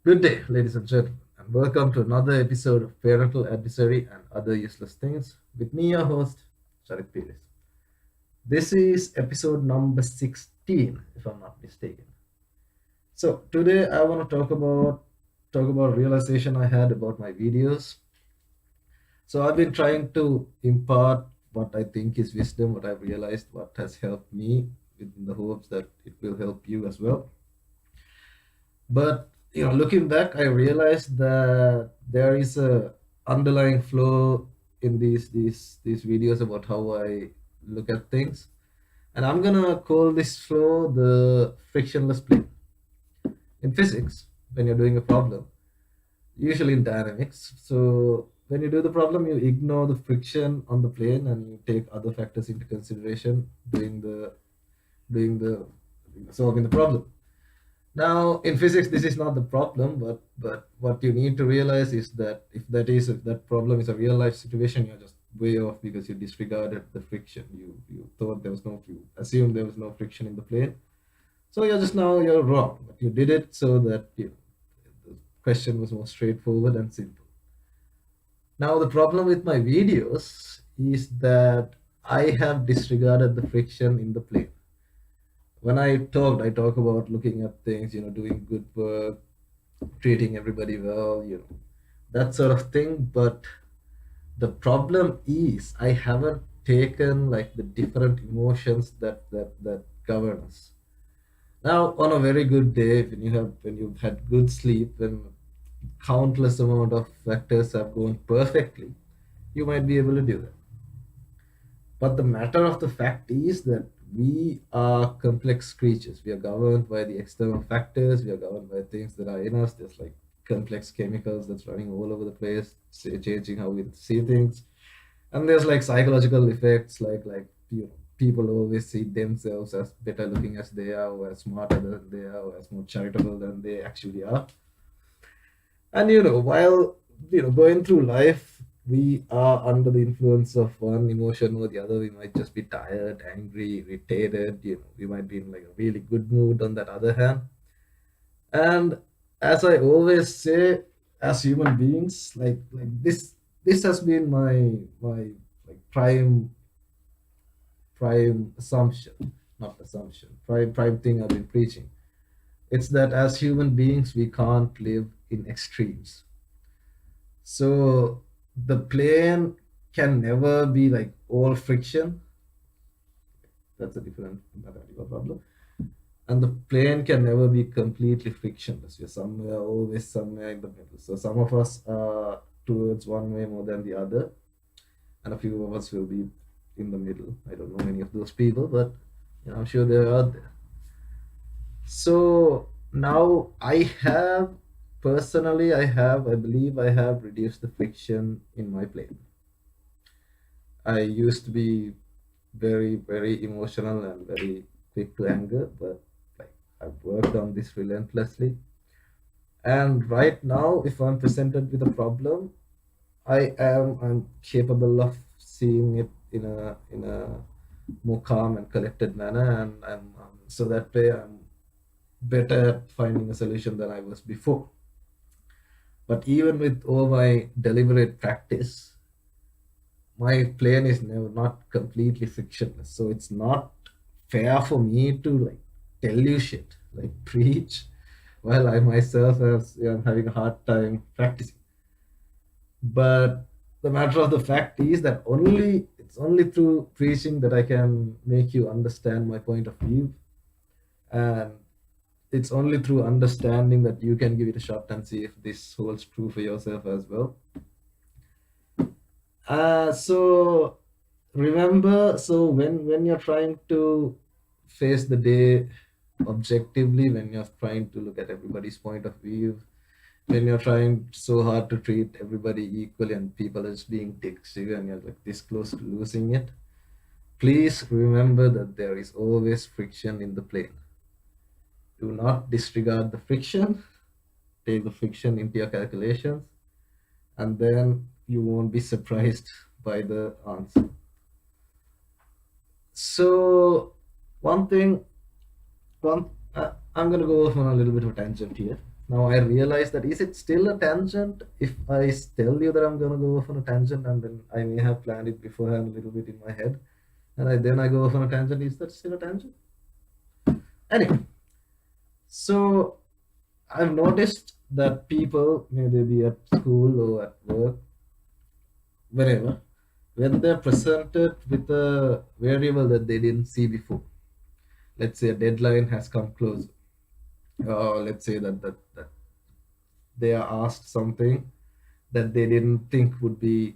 Good day, ladies and gentlemen, and welcome to another episode of Parental Advisory and Other Useless Things with me, your host, Sharik Pires. This is episode number 16, if I'm not mistaken. So today I want to talk about realization I had about my videos. So I've been trying to impart what I think is wisdom, what I've realized, what has helped me, in the hopes that it will help you as well. But looking back, I realized that there is a underlying flaw in these videos about how I look at things, and I'm gonna call this flaw the frictionless plane. In physics, when you're doing a problem, usually in dynamics, so when you do the problem, you ignore the friction on the plane and you take other factors into consideration doing the solving the problem. Now, in physics, this is not the problem, but what you need to realize is that if that problem is a real life situation, you're just way off because you disregarded the friction. You thought you assumed there was no friction in the plane, so you're wrong. But you did it so that the question was more straightforward and simple. Now, the problem with my videos is that I have disregarded the friction in the plane. When I talk about looking at things, doing good work, treating everybody well, that sort of thing. But the problem is I haven't taken like the different emotions that govern us. Now, on a very good day, when you've had good sleep, when countless amount of factors have gone perfectly, you might be able to do that. But the matter of the fact is that we are complex creatures. We are governed by the external factors. We are governed by things that are in us. There's like complex chemicals that's running all over the place, changing how we see things. And there's like psychological effects, people always see themselves as better looking as they are, or as smarter than they are, or as more charitable than they actually are. And while going through life, we are under the influence of one emotion or the other. We might just be tired, angry, irritated. We might be in like a really good mood on that other hand. And as I always say, as human beings, this has been my like prime assumption, not assumption, prime thing I've been preaching. It's that as human beings, we can't live in extremes. So the plane can never be like all friction. That's a different mathematical problem. And the plane can never be completely frictionless. We're somewhere, always somewhere in the middle. So some of us are towards one way more than the other, and a few of us will be in the middle. I don't know any of those people, but I'm sure they're out there. So now I believe I have reduced the friction in my plane. I used to be very, very emotional and very quick to anger, but like I've worked on this relentlessly. And right now, if I'm presented with a problem, I'm capable of seeing it in a more calm and collected manner, and so that way I'm better at finding a solution than I was before. But even with all my deliberate practice, my plane is never not completely frictionless. So it's not fair for me to like tell you shit, like preach, while I myself am having a hard time practicing. But the matter of the fact is that it's only through preaching that I can make you understand my point of view, and it's only through understanding that you can give it a shot and see if this holds true for yourself as well. So remember, so when you're trying to face the day objectively, when you're trying to look at everybody's point of view, when you're trying so hard to treat everybody equally and people as being dicks to you and you're like this close to losing it, please remember that there is always friction in the plane. Do not disregard the friction. Take the friction into your calculations, and then you won't be surprised by the answer. So one thing, I'm gonna go off on a little bit of a tangent here. Now I realize that is it still a tangent if I tell you that I'm gonna go off on a tangent and then I may have planned it beforehand a little bit in my head and I go off on a tangent. Is that still a tangent? Anyway, so I've noticed that people, may they be at school or at work, wherever, when they're presented with a variable that they didn't see before, let's say a deadline has come close, or let's say that they are asked something that they didn't think would be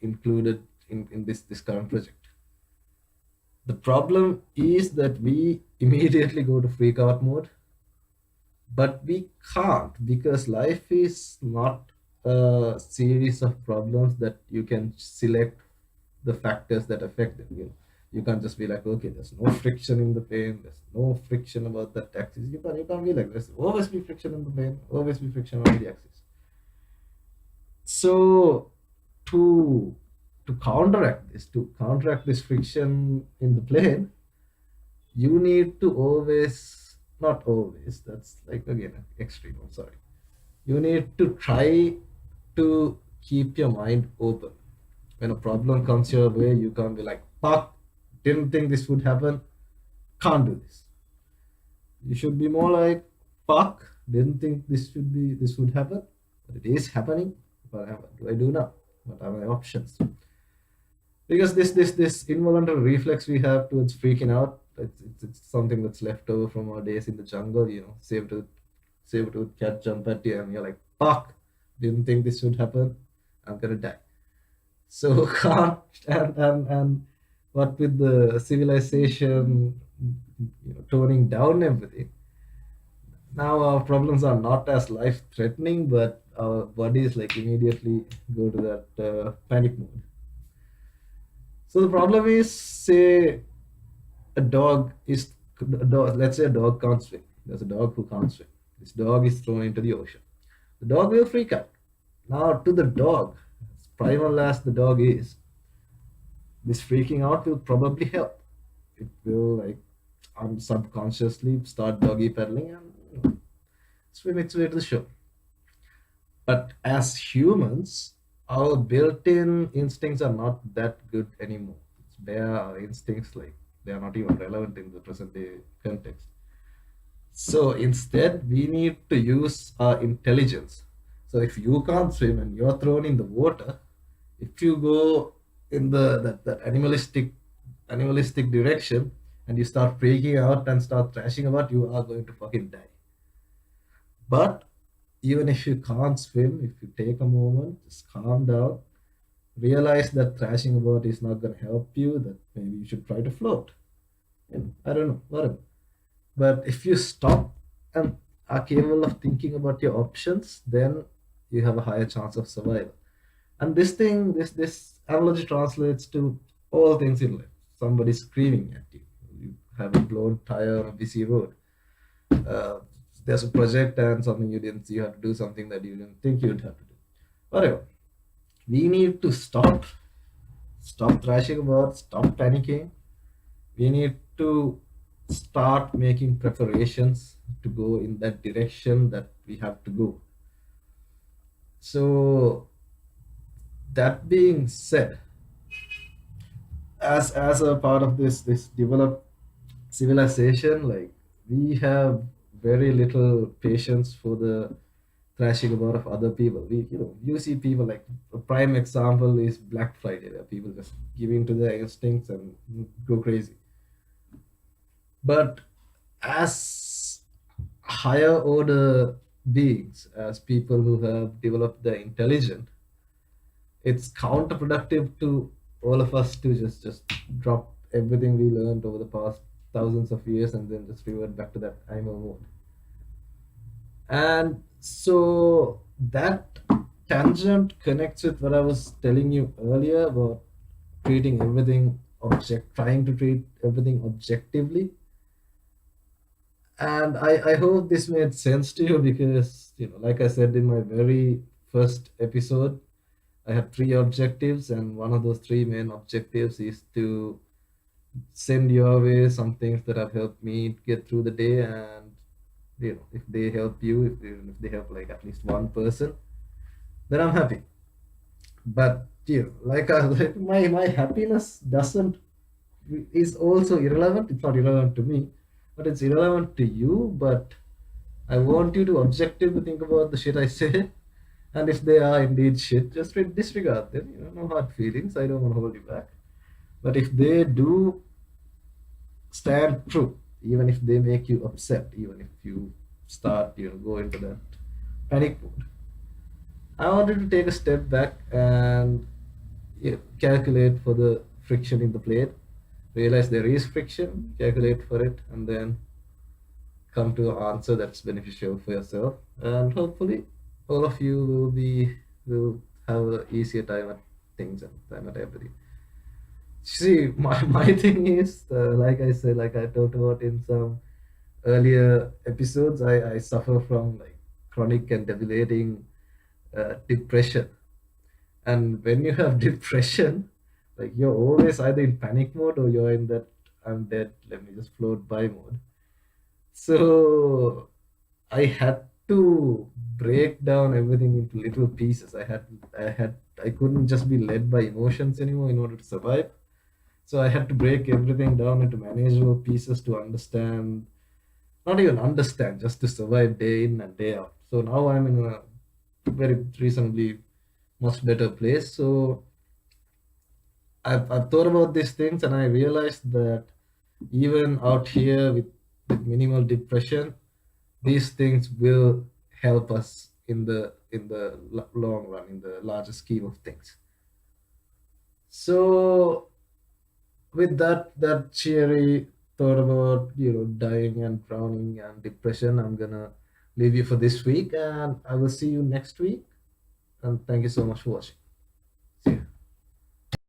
included in this current project. The problem is that we immediately go to freak out mode, but we can't because life is not a series of problems that you can select the factors that affect them. You can't just be like, okay, there's no friction in the plane, there's no friction about that axis. You can't be like, there's always be friction in the plane, always be friction on the axis. So to counteract this friction in the plane, you need to always, not always, that's like again extreme, I'm sorry. You need to try to keep your mind open. When a problem comes your way, you can't be like, fuck, didn't think this would happen, can't do this. You should be more like, fuck, didn't think this would happen, but it is happening. What do I do now? What are my options? Because this involuntary reflex we have towards freaking out, it's something that's left over from our days in the jungle. Saber tooth cat jump at you and you're like, fuck, didn't think this would happen, I'm gonna die. So can't and what with the civilization, toning down everything, now our problems are not as life threatening, but our bodies like immediately go to that panic mode. So the problem is, say a dog is a dog, let's say a dog can't swim. There's a dog who can't swim. This dog is thrown into the ocean. The dog will freak out. Now to the dog, as primal as the dog is, this freaking out will probably help. It will like subconsciously start doggy paddling and swim its way to the shore. But as humans, our built-in instincts are not that good anymore. Their instincts, like, they are not even relevant in the present day context. So instead, we need to use our intelligence. So if you can't swim and you're thrown in the water, if you go in that animalistic direction and you start freaking out and start thrashing about, you are going to fucking die. But even if you can't swim, if you take a moment, just calm down, realize that thrashing about is not going to help you, that maybe you should try to float. I don't know, whatever. But if you stop and are capable of thinking about your options, then you have a higher chance of survival. And this analogy translates to all things in life. Somebody screaming at you. You have a blown tire on a busy road. Uh, there's a project and something you didn't see. You have to do something that you didn't think you'd have to do. Whatever. We need to stop thrashing about, stop panicking. We need to start making preparations to go in that direction that we have to go. So that being said, as a part of this developed civilization, like, we have very little patience for the thrashing about of other people. You see people, like, a prime example is Black Friday, where people just give in to their instincts and go crazy. But as higher order beings, as people who have developed the intelligence, it's counterproductive to all of us to just drop everything we learned over the past thousands of years and then just revert back to that animal mode. And so that tangent connects with what I was telling you earlier about trying to treat everything objectively. And I hope this made sense to you because, like I said in my very first episode, I have three objectives, and one of those three main objectives is to send your way some things that have helped me get through the day, and if they help you, if they help like at least one person, then I'm happy. But like my happiness doesn't is also irrelevant. It's not irrelevant to me, but it's irrelevant to you. But I want you to objectively think about the shit I say, and if they are indeed shit, just disregard them. No hard feelings. I don't want to hold you back. But if they do stand true, even if they make you upset, even if you start, go into that panic mode, I wanted to take a step back and calculate for the friction in the plate, realize there is friction, calculate for it, and then come to an answer that's beneficial for yourself. And hopefully, all of you will have an easier time at things and time at everything. See, my thing is, like I said, like I talked about in some earlier episodes, I suffer from like chronic and debilitating depression. And when you have depression, like you're always either in panic mode or you're in that I'm dead, let me just float by mode. So I had to break down everything into little pieces. I couldn't just be led by emotions anymore in order to survive. So I had to break everything down into manageable pieces to understand, not even understand, just to survive day in and day out. So now I'm in a very reasonably much better place. So I've thought about these things and I realized that even out here with minimal depression, these things will help us in the long run, in the larger scheme of things. So with that cheery thought about dying and drowning and depression, I'm gonna leave you for this week, and I will see you next week. And thank you so much for watching.